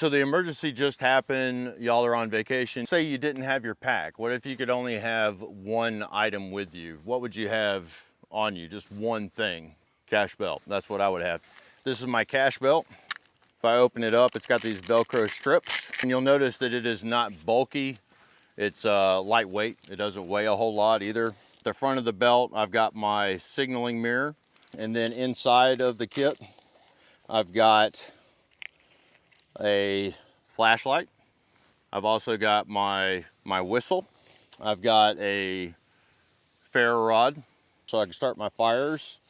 So the emergency just happened, y'all are on vacation. Say you didn't have your pack. What if you could only have one item with you? What would you have on you? Just one thing. Cachebelt, that's what I would have. This is my Cachebelt. If I open it up, it's got these Velcro strips. And you'll notice that it is not bulky. It's lightweight. It doesn't weigh a whole lot either. The front of the belt, I've got my signaling mirror. And then inside of the kit, I've got a flashlight. I've also got my whistle. I've got a ferro rod so I can start my fires.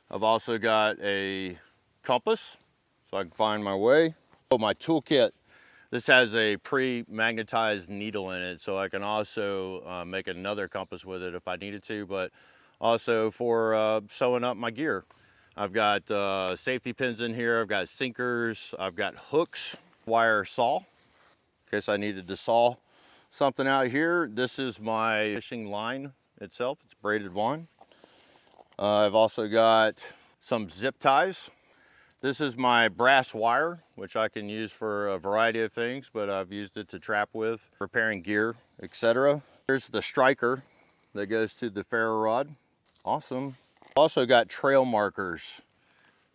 I've also got a compass so I can find my way. Oh, my toolkit. This has a pre-magnetized needle in it, so I can also make another compass with it if I needed to, but also for sewing up my gear. I've got safety pins in here, I've got sinkers, I've got hooks, wire saw, in case I needed to saw something out here. This is my fishing line itself, it's braided one. I've also got some zip ties. This is my brass wire, which I can use for a variety of things, but I've used it to trap with, repairing gear, etc. Here's the striker that goes to the ferro rod. Awesome. Also got trail markers.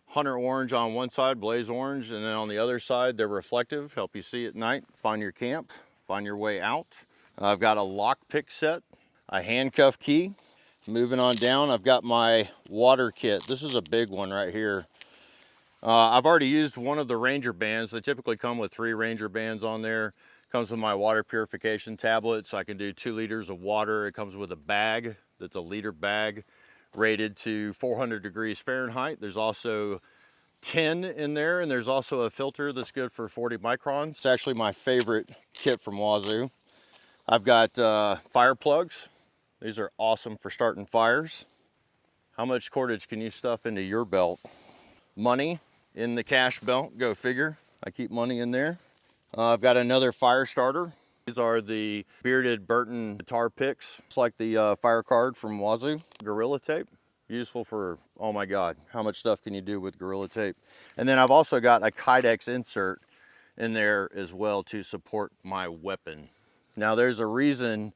Hunter orange on one side, blaze orange, and then on the other side, they're reflective, help you see at night, find your camp, find your way out. I've got a lock pick set, a handcuff key. Moving on down, I've got my water kit. This is a big one right here. I've already used one of the Ranger bands. They typically come with 3 Ranger bands on there. Comes with my water purification tablet, so I can do 2 liters of water. It comes with a bag that's a liter bag rated to 400 degrees Fahrenheit. There's also 10 in there, and there's also a filter that's good for 40 microns. It's actually my favorite kit from Wazoo. I've got fire plugs. These are awesome for starting fires. How much cordage can you stuff into your belt? Money in the Cachebelt, go figure. I keep money in there. I've got another fire starter. These are the bearded Burton guitar picks. It's like the fire card from Wazoo. Gorilla tape, useful for, oh my God, how much stuff can you do with Gorilla tape? And then I've also got a Kydex insert in there as well to support my weapon. Now there's a reason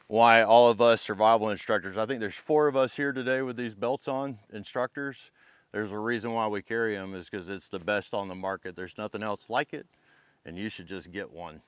why all of us survival instructors, I think there's 4 of us here today with these belts on, instructors. There's a reason why we carry them, is because it's the best on the market. There's nothing else like it, and you should just get one.